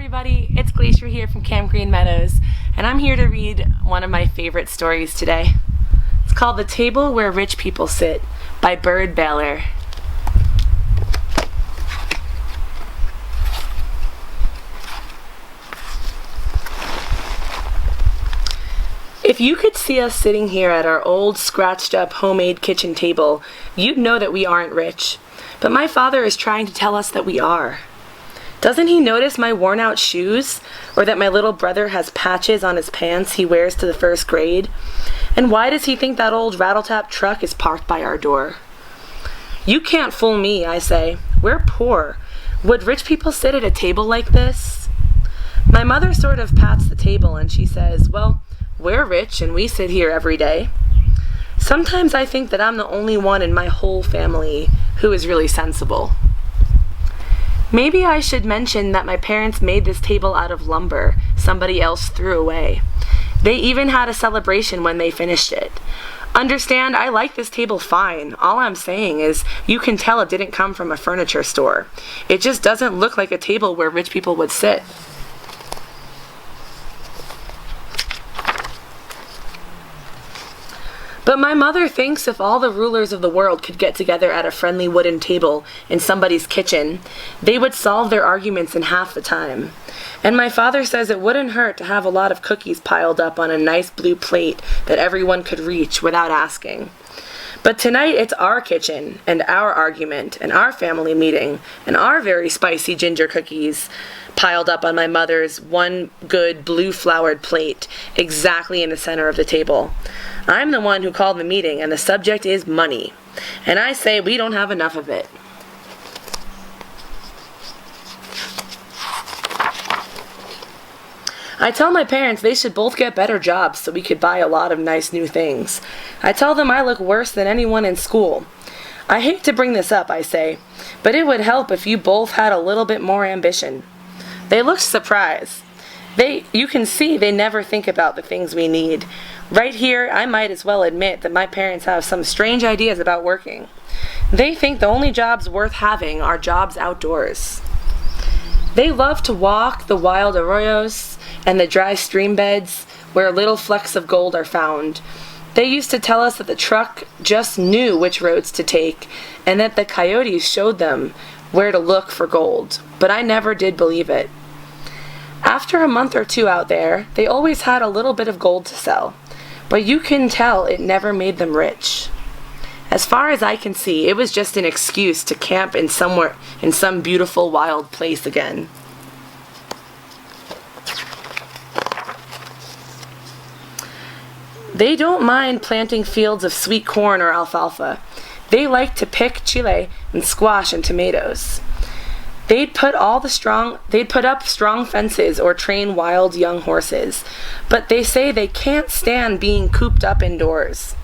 everybody, it's Glacier here from Camp Green Meadows, and I'm here to read one of my favorite stories today. It's called The Table Where Rich People Sit by Bird Baylor. If you could see us sitting here at our old, scratched-up, homemade kitchen table, you'd know that we aren't rich. But my father is trying to tell us that we are. Doesn't he notice my worn-out shoes, or that my little brother has patches on his pants he wears to the first grade? And why does he think that old rattle-tap truck is parked by our door? You can't fool me, I say. We're poor. Would rich people sit at a table like this? My mother sort of pats the table and she says, well, we're rich and we sit here every day. Sometimes I think that I'm the only one in my whole family who is really sensible. Maybe I should mention that my parents made this table out of lumber somebody else threw away. They even had a celebration when they finished it. Understand, I like this table fine. All I'm saying is you can tell it didn't come from a furniture store. It just doesn't look like a table where rich people would sit. But my mother thinks if all the rulers of the world could get together at a friendly wooden table in somebody's kitchen, they would solve their arguments in half the time. And my father says it wouldn't hurt to have a lot of cookies piled up on a nice blue plate that everyone could reach without asking. But tonight it's our kitchen, and our argument, and our family meeting, and our very spicy ginger cookies piled up on my mother's one good blue-flowered plate, exactly in the center of the table. I'm the one who called the meeting, and the subject is money. And I say we don't have enough of it. I tell my parents they should both get better jobs so we could buy a lot of nice new things. I tell them I look worse than anyone in school. I hate to bring this up, I say, but it would help if you both had a little bit more ambition. They look surprised. You can see they never think about the things we need. Right here, I might as well admit that my parents have some strange ideas about working. They think the only jobs worth having are jobs outdoors. They love to walk the wild arroyos and the dry stream beds where little flecks of gold are found. They used to tell us that the truck just knew which roads to take and that the coyotes showed them where to look for gold, but I never did believe it. After a month or two out there, they always had a little bit of gold to sell, but you can tell it never made them rich. As far as I can see, it was just an excuse to camp in some beautiful wild place again. They don't mind planting fields of sweet corn or alfalfa. They like to pick chile and squash and tomatoes. They'd put up strong fences or train wild young horses, but they say they can't stand being cooped up indoors.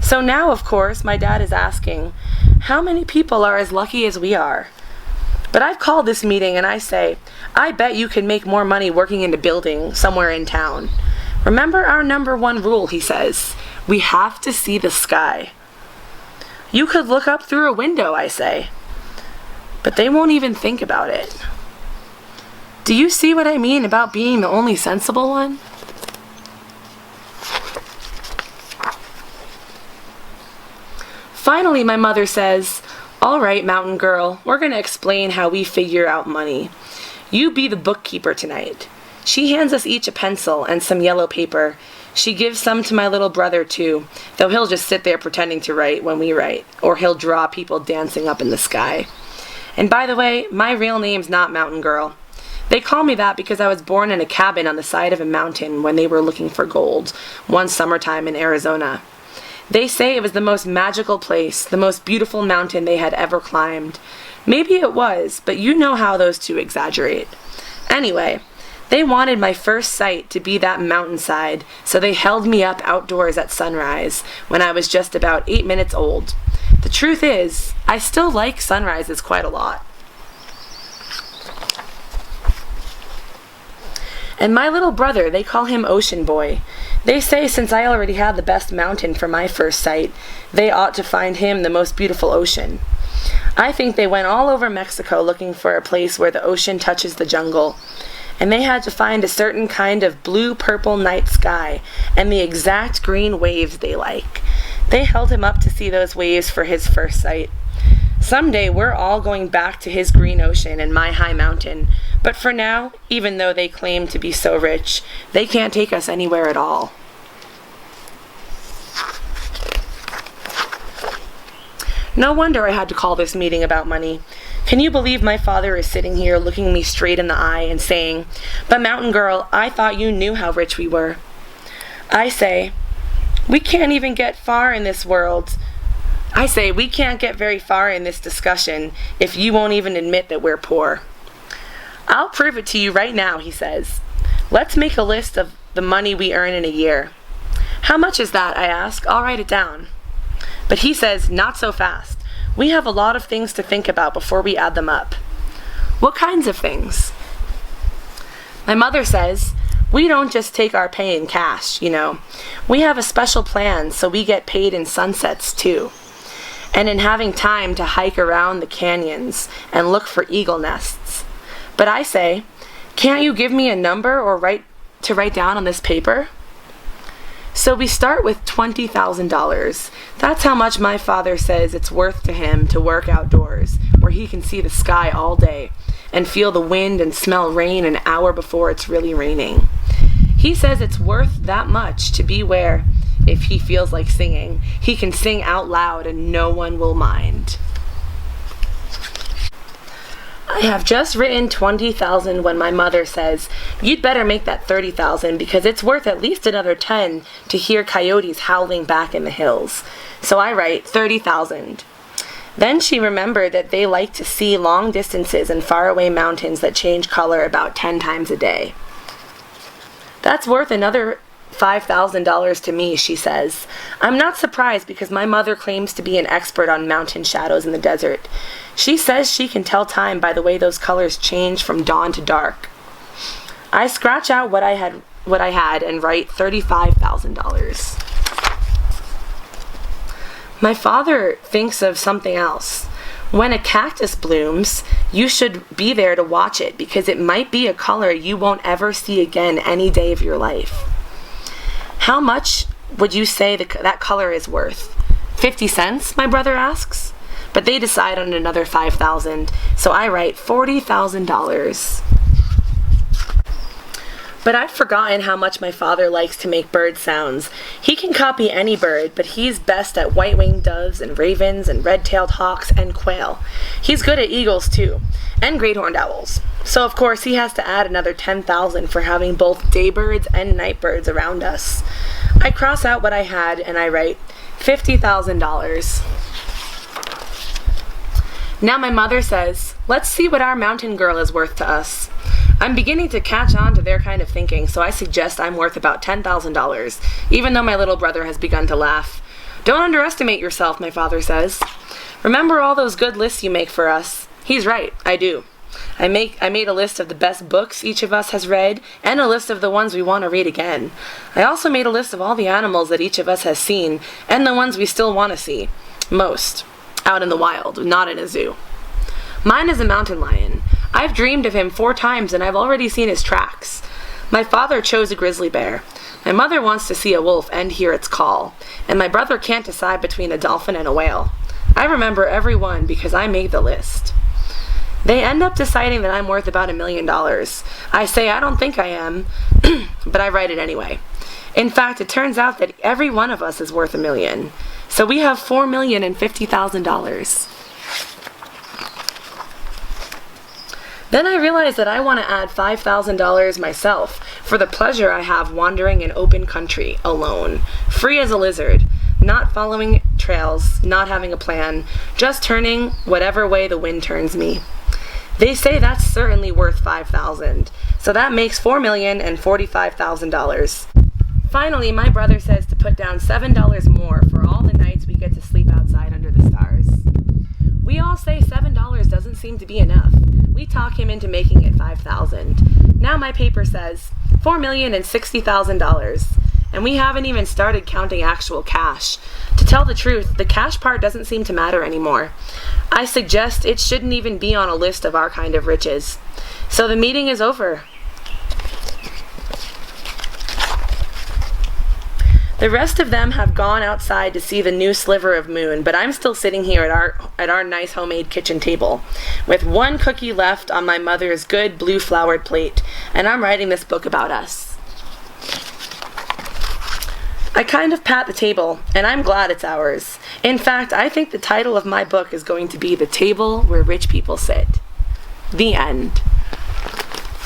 So now, of course, my dad is asking, how many people are as lucky as we are? But I've called this meeting and I say, I bet you can make more money working in a building somewhere in town. Remember our number one rule, he says. We have to see the sky. You could look up through a window, I say. But they won't even think about it. Do you see what I mean about being the only sensible one? Finally, my mother says, all right, mountain girl, we're going to explain how we figure out money. You be the bookkeeper tonight. She hands us each a pencil and some yellow paper. She gives some to my little brother, too, though he'll just sit there pretending to write when we write, or he'll draw people dancing up in the sky. And by the way, my real name's not Mountain Girl. They call me that because I was born in a cabin on the side of a mountain when they were looking for gold, one summertime in Arizona. They say it was the most magical place, the most beautiful mountain they had ever climbed. Maybe it was, but you know how those two exaggerate. Anyway, they wanted my first sight to be that mountainside, so they held me up outdoors at sunrise when I was just about 8 minutes old. The truth is, I still like sunrises quite a lot. And my little brother, they call him Ocean Boy. They say since I already had the best mountain for my first sight, they ought to find him the most beautiful ocean. I think they went all over Mexico looking for a place where the ocean touches the jungle. and they had to find a certain kind of blue-purple night sky and the exact green waves they like. They held him up to see those waves for his first sight. Someday we're all going back to his green ocean and my high mountain, but for now, even though they claim to be so rich, they can't take us anywhere at all. No wonder I had to call this meeting about money. Can you believe my father is sitting here looking me straight in the eye and saying, "But Mountain Girl, I thought you knew how rich we were." I say, we can't get very far in this discussion if you won't even admit that we're poor. I'll prove it to you right now, he says. Let's make a list of the money we earn in a year. How much is that, I ask. I'll write it down. But he says, not so fast. We have a lot of things to think about before we add them up. What kinds of things? My mother says, we don't just take our pay in cash, We have a special plan so we get paid in sunsets too. And in having time to hike around the canyons and look for eagle nests. But I say, can't you give me a number or write down on this paper? So we start with $20,000. That's how much my father says it's worth to him to work outdoors, where he can see the sky all day and feel the wind and smell rain an hour before it's really raining. He says it's worth that much to be where, if he feels like singing, he can sing out loud and no one will mind. I have just written $20,000 when my mother says, you'd better make that $30,000 because it's worth at least another $10 to hear coyotes howling back in the hills. So I write $30,000. Then she remembered that they like to see long distances and faraway mountains that change color about 10 times a day. That's worth another $5,000 to me, she says. I'm not surprised because my mother claims to be an expert on mountain shadows in the desert. She says she can tell time by the way those colors change from dawn to dark. I scratch out what I had and write $35,000. My father thinks of something else. When a cactus blooms, you should be there to watch it because it might be a color you won't ever see again any day of your life. How much would you say that color is worth? 50 cents, my brother asks. But they decide on another $5,000, so I write $40,000. But I'd forgotten how much my father likes to make bird sounds. He can copy any bird, but he's best at white-winged doves and ravens and red-tailed hawks and quail. He's good at eagles, too, and great-horned owls. So, of course, he has to add another $10,000 for having both daybirds and nightbirds around us. I cross out what I had, and I write $50,000. Now my mother says, let's see what our mountain girl is worth to us. I'm beginning to catch on to their kind of thinking, so I suggest I'm worth about $10,000, even though my little brother has begun to laugh. Don't underestimate yourself, my father says. Remember all those good lists you make for us? He's right, I do. I made a list of the best books each of us has read, and a list of the ones we want to read again. I also made a list of all the animals that each of us has seen, and the ones we still want to see. Most. Out in the wild, not in a zoo. Mine is a mountain lion. I've dreamed of him 4 times and I've already seen his tracks. My father chose a grizzly bear. My mother wants to see a wolf and hear its call. And my brother can't decide between a dolphin and a whale. I remember every one because I made the list. They end up deciding that I'm worth about $1 million. I say I don't think I am, but I write it anyway. In fact, it turns out that every one of us is worth $1 million. So we have $4,050,000. Then I realize that I want to add $5,000 myself for the pleasure I have wandering in open country, alone, free as a lizard, not following trails, not having a plan, just turning whatever way the wind turns me. They say that's certainly worth $5,000, so that makes $4,045,000. Finally, my brother says to put down $7 more for all the nights we get to sleep outside under the stars. We all say $7 doesn't seem to be enough. We talk him into making it $5,000. Now my paper says $4,060,000, and we haven't even started counting actual cash. To tell the truth, the cash part doesn't seem to matter anymore. I suggest it shouldn't even be on a list of our kind of riches. So the meeting is over. The rest of them have gone outside to see the new sliver of moon, but I'm still sitting here at our nice homemade kitchen table with one cookie left on my mother's good blue flowered plate, and I'm writing this book about us. I kind of pat the table, and I'm glad it's ours. In fact, I think the title of my book is going to be The Table Where Rich People Sit. The end.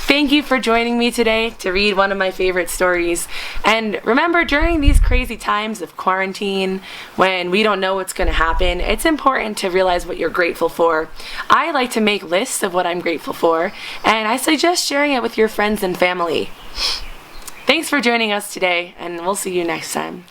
Thank you for joining me today to read one of my favorite stories. And remember, during these crazy times of quarantine, when we don't know what's going to happen, it's important to realize what you're grateful for. I like to make lists of what I'm grateful for, and I suggest sharing it with your friends and family. Thanks for joining us today, and we'll see you next time.